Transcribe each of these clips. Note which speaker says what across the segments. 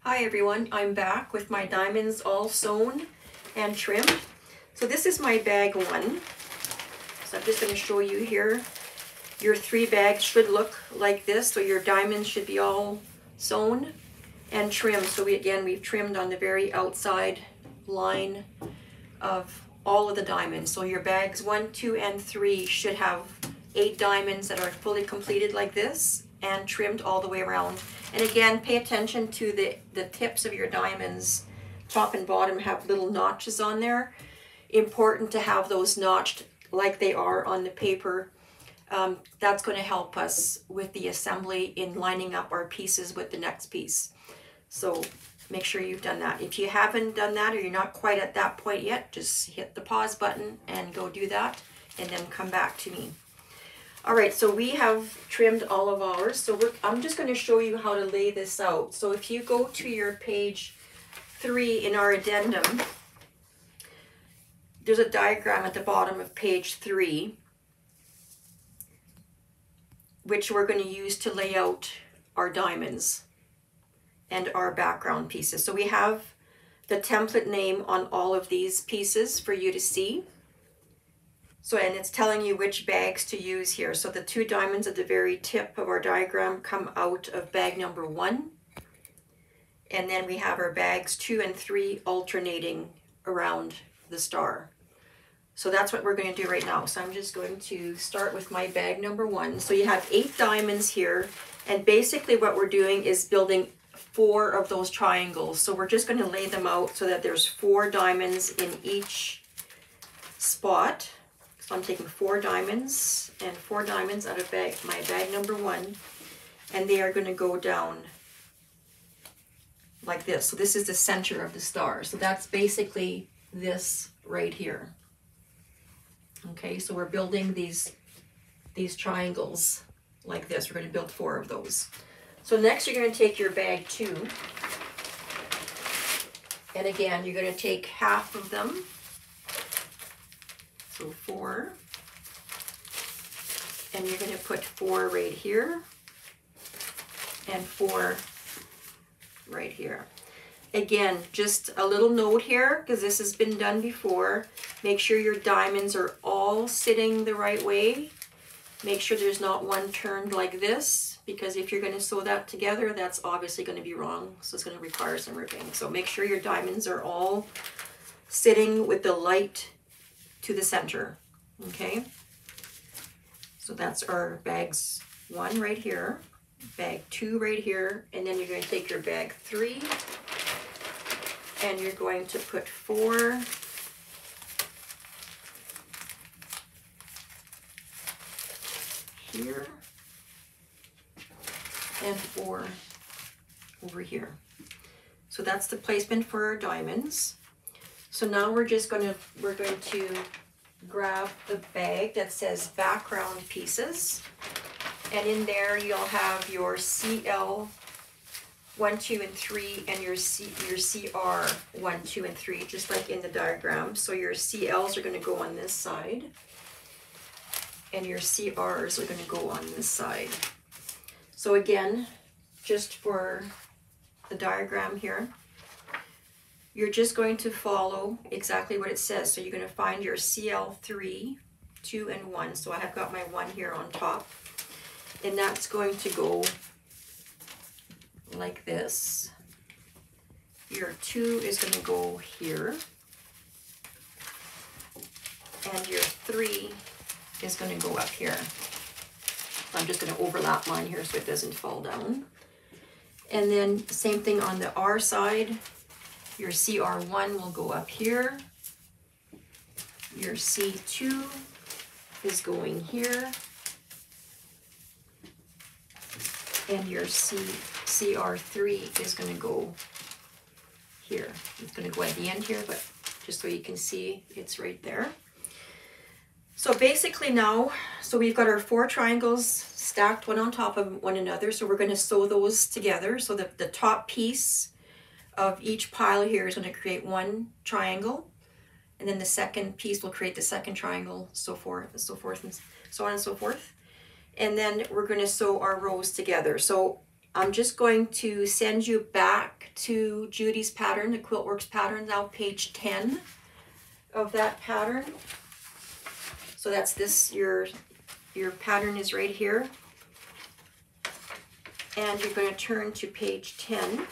Speaker 1: Hi everyone, I'm back with my diamonds all sewn and trimmed. So this is my bag one. So I'm just going to show you here. Your 3 bags should look like this. So your diamonds should be all sewn and trimmed. So we've trimmed on the very outside line of all of the diamonds. So your bags 1, 2, and 3 should have 8 diamonds that are fully completed like this and trimmed all the way around. And again, pay attention to the tips of your diamonds. Top and bottom have little notches on there. Important to have those notched like they are on the paper. That's going to help us with the assembly in lining up our pieces with the next piece. So make sure you've done that. If you haven't done that or you're not quite at that point yet, just hit the pause button and go do that and then come back to me. All right, so we have trimmed all of ours. So I'm just going to show you how to lay this out. So if you go to your page 3 in our addendum, there's a diagram at the bottom of page 3, which we're going to use to lay out our diamonds and our background pieces. So we have the template name on all of these pieces for you to see. So, and it's telling you which bags to use here. So the 2 diamonds at the very tip of our diagram come out of bag number 1. And then we have our bags 2 and 3 alternating around the star. So that's what we're going to do right now. So I'm just going to start with my bag number 1. So you have 8 diamonds here. And basically what we're doing is building 4 of those triangles. So we're just going to lay them out so that there's 4 diamonds in each spot. So I'm taking 4 diamonds and 4 diamonds out of my bag number 1, and they are going to go down like this. So this is the center of the star. So that's basically this right here. Okay, so we're building these triangles like this. We're going to build 4 of those. So next you're going to take your bag 2, and again you're going to take half of them. So 4, and you're going to put 4 right here and 4 right here. Again, just a little note here, because this has been done before. Make sure your diamonds are all sitting the right way. Make sure there's not one turned like this, because if you're going to sew that together, that's obviously going to be wrong. So it's going to require some ripping. So make sure your diamonds are all sitting with the light to the center. Okay, so that's our bags 1 right here, bag 2 right here, and then you're going to take your bag 3 and you're going to put 4 here and 4 over here. So that's the placement for our diamonds. So now we're going to grab the bag that says background pieces, and in there you'll have your CL 1, 2, and 3 and your CR 1, 2, and 3, just like in the diagram. So your CLs are going to go on this side and your CRs are going to go on this side. So again, just for the diagram here, you're just going to follow exactly what it says. So you're going to find your CL3, 2, and 1. So I have got my 1 here on top. And that's going to go like this. Your 2 is going to go here. And your 3 is going to go up here. I'm just going to overlap mine here so it doesn't fall down. And then same thing on the R side. Your CR1 will go up here. Your C2 is going here. And your CR3 is going to go here. It's going to go at the end here, but just so you can see, it's right there. So basically now, so we've got our 4 triangles stacked one on top of one another. So we're going to sew those together so that the top piece of each pile here is going to create 1 triangle, and then the second piece will create the second triangle, so forth and so forth, and so on and so forth. And then we're going to sew our rows together. So I'm just going to send you back to Judy's pattern, the Quiltworx pattern, now page 10 of that pattern. So that's this, your pattern is right here. And you're going to turn to page 10.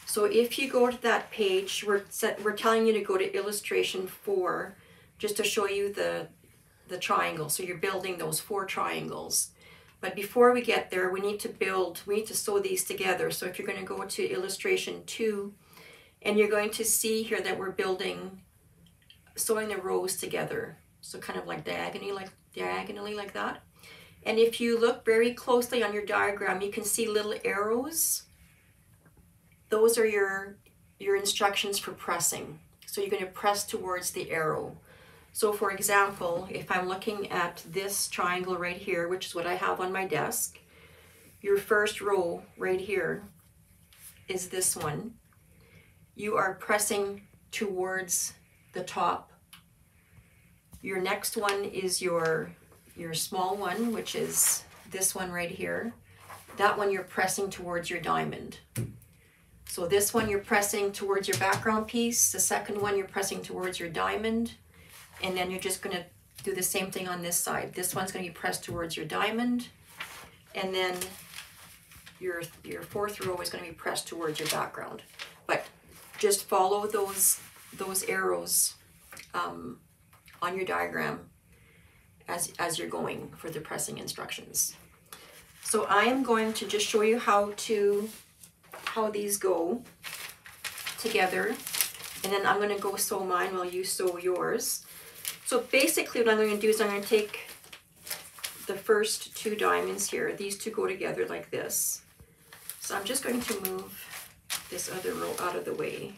Speaker 1: So if you go to that page, we're telling you to go to illustration 4 just to show you the triangle. So you're building those 4 triangles. But before we get there, we need to sew these together. So if you're going to go to illustration 2, and you're going to see here that we're sewing the rows together. So kind of like diagonally like that. And if you look very closely on your diagram, you can see little arrows. Those are your instructions for pressing. So you're going to press towards the arrow. So for example, if I'm looking at this triangle right here, which is what I have on my desk, your first row right here is this one. You are pressing towards the top. Your next one is your small one, which is this one right here. That one you're pressing towards your diamond. So this one you're pressing towards your background piece. The second one you're pressing towards your diamond. And then you're just going to do the same thing on this side. This one's going to be pressed towards your diamond. And then your fourth row is going to be pressed towards your background. But just follow those arrows on your diagram as you're going for the pressing instructions. So I am going to just show you how these go together. And then I'm going to go sew mine while you sew yours. So basically what I'm going to do is I'm going to take the first 2 diamonds here. These 2 go together like this. So I'm just going to move this other row out of the way.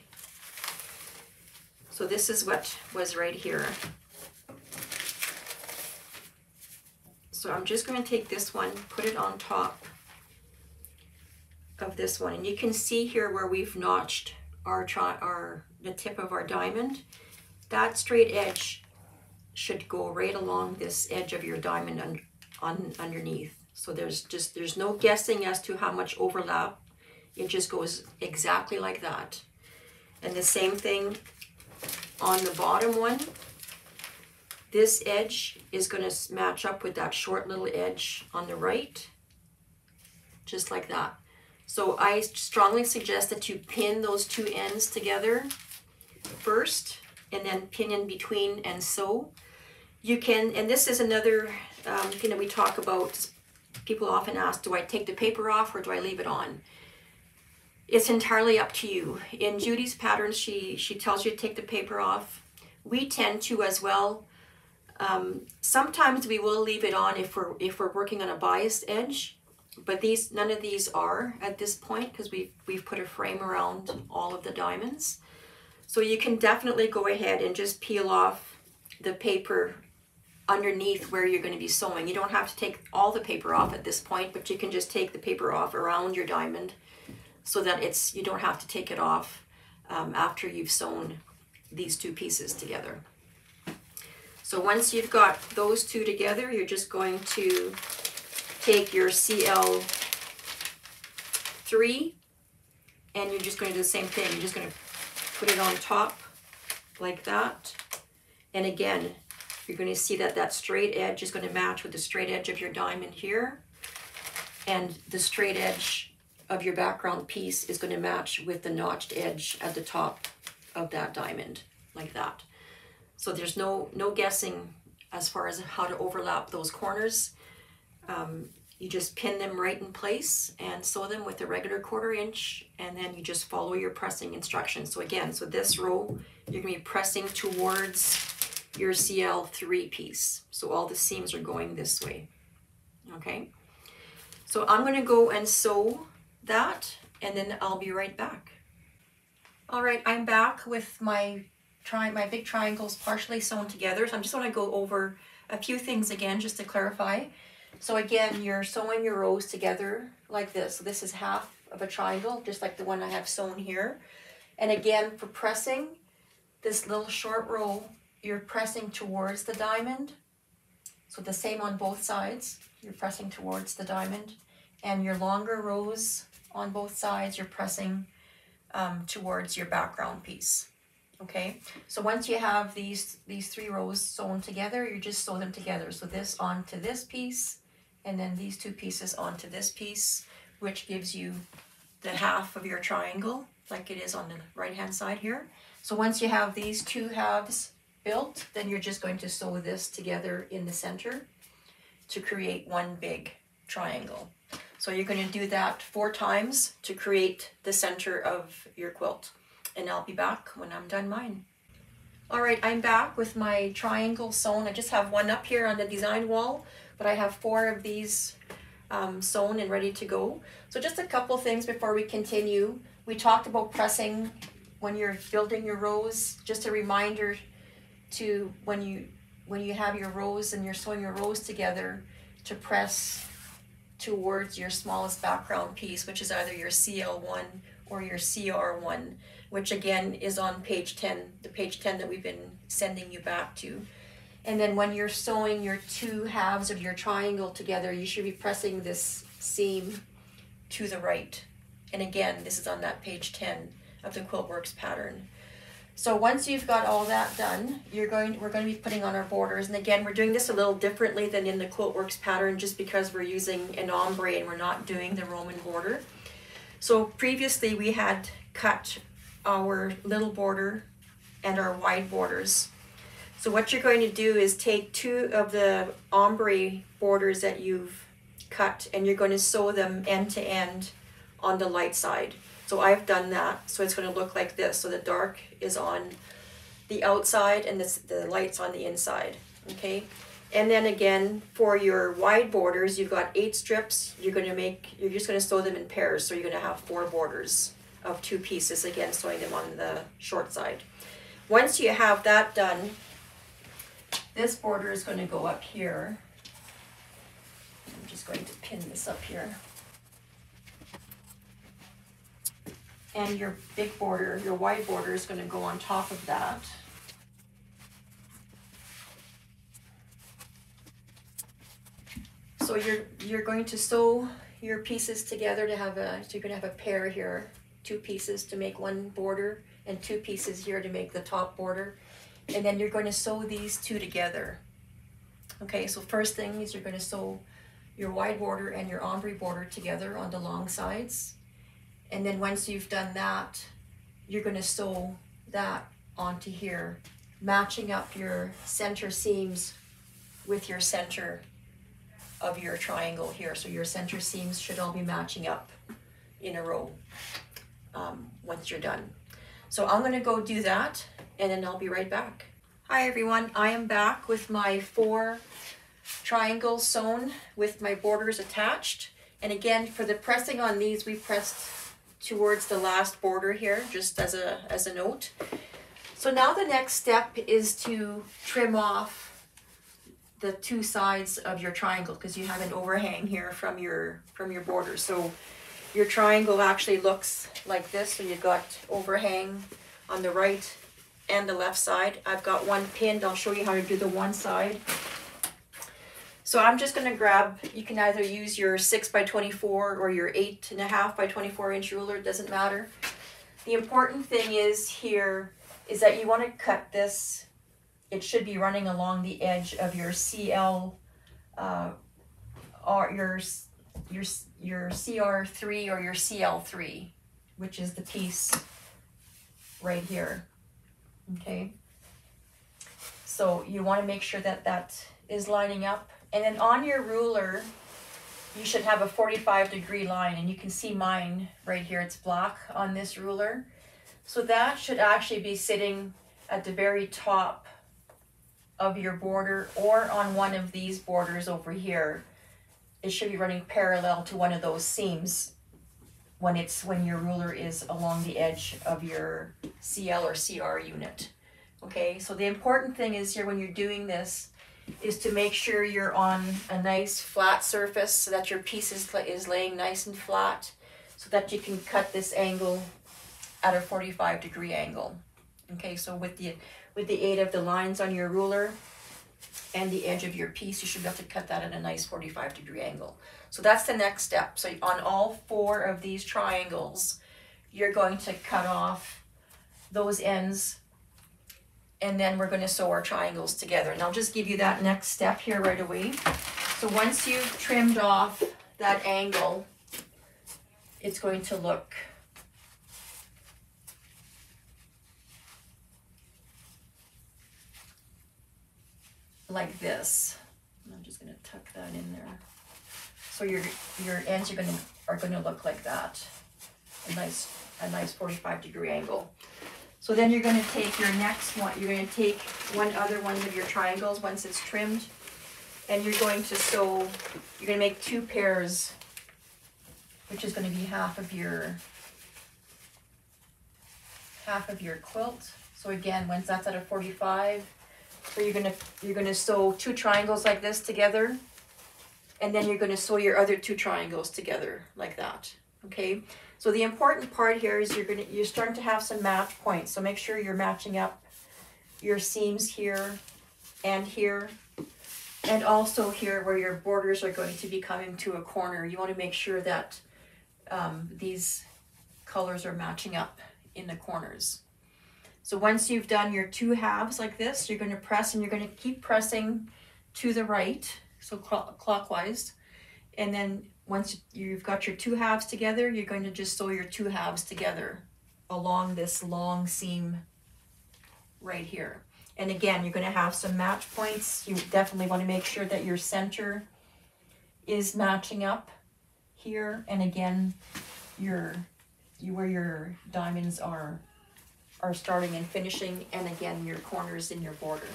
Speaker 1: So this is what was right here. So I'm just going to take this one, put it on top of this one. And you can see here where we've notched the tip of our diamond. That straight edge should go right along this edge of your diamond underneath. So there's no guessing as to how much overlap. It just goes exactly like that. And the same thing on the bottom one. This edge is going to match up with that short little edge on the right, just like that. So I strongly suggest that you pin those 2 ends together first, and then pin in between and sew. You can, and this is another thing that we talk about. People often ask, do I take the paper off or do I leave it on? It's entirely up to you. In Judy's patterns, she tells you to take the paper off. We tend to as well. Sometimes we will leave it on if we're working on a biased edge, but none of these are at this point because we've put a frame around all of the diamonds. So you can definitely go ahead and just peel off the paper underneath where you're going to be sewing. You don't have to take all the paper off at this point, but you can just take the paper off around your diamond so that you don't have to take it off after you've sewn these 2 pieces together. So once you've got those 2 together, you're just going to take your CL3 and you're just going to do the same thing. You're just going to put it on top like that. And again, you're going to see that straight edge is going to match with the straight edge of your diamond here. And the straight edge of your background piece is going to match with the notched edge at the top of that diamond, like that. So there's no guessing as far as how to overlap those corners. You just pin them right in place and sew them with a regular 1/4 inch, and then you just follow your pressing instructions. So again, this row, you're going to be pressing towards your CL3 piece. So all the seams are going this way, okay? So I'm going to go and sew that, and then I'll be right back. All right, I'm back with my big triangles partially sewn together. So I'm just going to go over a few things again just to clarify. So again, you're sewing your rows together like this. So this is half of a triangle, just like the one I have sewn here. And again, for pressing this little short row, you're pressing towards the diamond. So the same on both sides. You're pressing towards the diamond. and your longer rows on both sides, you're pressing towards your background piece. Okay, so once you have these 3 rows sewn together, you just sew them together. So this onto this piece, and then these 2 pieces onto this piece, which gives you the half of your triangle, like it is on the right hand side here. So once you have these 2 halves built, then you're just going to sew this together in the center to create one big triangle. So you're going to do that 4 times to create the center of your quilt. And I'll be back when I'm done mine. All right, I'm back with my triangle sewn. I just have one up here on the design wall, but I have 4 of these sewn and ready to go. So just a couple things before we continue. We talked about pressing when you're building your rows. Just a reminder to when you have your rows and you're sewing your rows together, to press towards your smallest background piece, which is either your CL1 or your CR1, which again is on page 10, the page 10 that we've been sending you back to. And then when you're sewing your 2 halves of your triangle together, you should be pressing this seam to the right. And again, this is on that page 10 of the Quiltworx pattern. So once you've got all that done, we're going to be putting on our borders. And again, we're doing this a little differently than in the Quiltworx pattern, just because we're using an ombre and we're not doing the Roman border. So previously we had cut our little border and our wide borders. So what you're going to do is take 2 of the ombre borders that you've cut, and you're going to sew them end to end on the light side. So I've done that. So it's going to look like this. So the dark is on the outside and the light's on the inside. Okay. And then again, for your wide borders, you've got 8 strips. You're just going to sew them in pairs. So you're going to have 4 borders of 2 pieces, again, sewing them on the short side. Once you have that done, this border is going to go up here. I'm just going to pin this up here. And your big border, your wide border, is going to go on top of that. So you're going to sew your pieces together to have so you're going to have a pair here, 2 pieces to make one border and 2 pieces here to make the top border. And then you're going to sew these 2 together. Okay, so first thing is you're going to sew your wide border and your ombre border together on the long sides. And then once you've done that, you're going to sew that onto here, matching up your center seams with your center of your triangle here. So your center seams should all be matching up in a row once you're done. So I'm going to go do that, and then I'll be right back. Hi everyone, I am back with my 4 triangles sewn with my borders attached. And again, for the pressing on these, we pressed towards the last border here, just as a note. So now the next step is to trim off the 2 sides of your triangle, because you have an overhang here from your border. So your triangle actually looks like this. So you've got overhang on the right and the left side. I've got one pinned. I'll show you how to do the one side. So I'm just going to grab, you can either use your 6 by 24 or your 8.5 by 24 inch ruler, it doesn't matter. The important thing is here is that you want to cut this, it should be running along the edge of your CL or your CR3 or your CL3, which is the piece right here. Okay, so you want to make sure that that is lining up. And then on your ruler, you should have a 45-degree line, and you can see mine right here. It's black on this ruler. So that should actually be sitting at the very top of your border, or on one of these borders over here. It should be running parallel to one of those seams when your ruler is along the edge of your CL or CR unit. Okay, so the important thing is here when you're doing this is to make sure you're on a nice flat surface, so that your piece is laying nice and flat, so that you can cut this angle at a 45-degree angle. Okay, so with the 8 of the lines on your ruler, and the edge of your piece. You should be able to cut that at a nice 45-degree angle. So that's the next step. So on all 4 of these triangles, you're going to cut off those ends, and then we're going to sew our triangles together. And I'll just give you that next step here right away. So once you've trimmed off that angle, it's going to look like this. I'm just going to tuck that in there. So your ends are going to look like that. A nice 45-degree angle. So then you're going to take your next one. You're going to take one of your triangles once it's trimmed, and you're going to sew. You're going to make 2 pairs, which is going to be half of your quilt. So again, once that's at a 45, so you're gonna sew 2 triangles like this together, and then you're going to sew your other 2 triangles together like that. Okay. So the important part here is you're starting to have some match points. So make sure you're matching up your seams here, and also here where your borders are going to be coming to a corner. You want to make sure that these colors are matching up in the corners. So once you've done your 2 halves like this, you're going to press, and you're going to keep pressing to the right, so clockwise. And then once you've got your 2 halves together, you're going to just sew your 2 halves together along this long seam right here. And again, you're going to have some match points. You definitely want to make sure that your center is matching up here, and again, where your diamonds are starting and finishing, and again your corners in your border.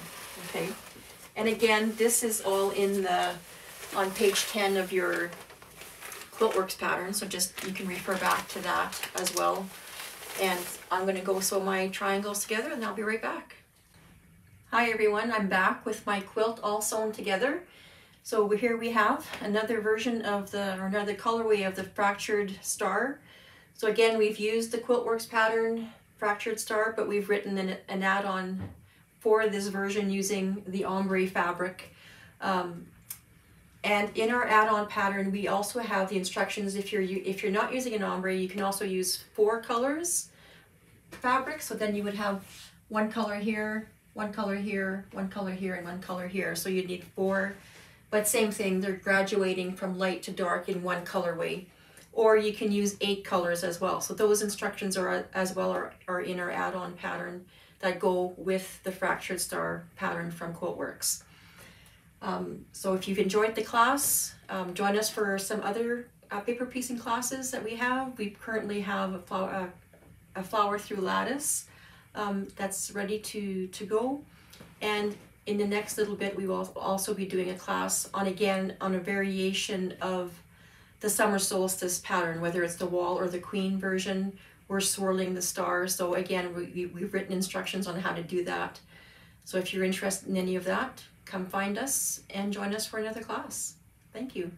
Speaker 1: Okay, and again, this is all on page 10 of your Quiltworx pattern, so just you can refer back to that as well. And I'm going to go sew my triangles together, and I'll be right back. Hi everyone, I'm back with my quilt all sewn together. So here we have another version of another colorway of the fractured star. So again, we've used the Quiltworx pattern fractured star, but we've written an add-on for this version using the ombre fabric. And in our add-on pattern, we also have the instructions. If you're not using an ombre, you can also use 4 colors fabric. So then you would have 1 color here, 1 color here, 1 color here, and 1 color here. So you'd need 4, but same thing, they're graduating from light to dark in 1 colorway. Or you can use 8 colors as well. So those instructions are in our add-on pattern that go with the fractured star pattern from Quiltworx. So if you've enjoyed the class, join us for some other paper piecing classes that we have. We currently have a flower through lattice that's ready to go. And in the next little bit, we will also be doing a class on a variation of the summer solstice pattern, whether it's the wall or the queen version. We're swirling the stars. So again, we've written instructions on how to do that. So if you're interested in any of that, come find us and join us for another class. Thank you.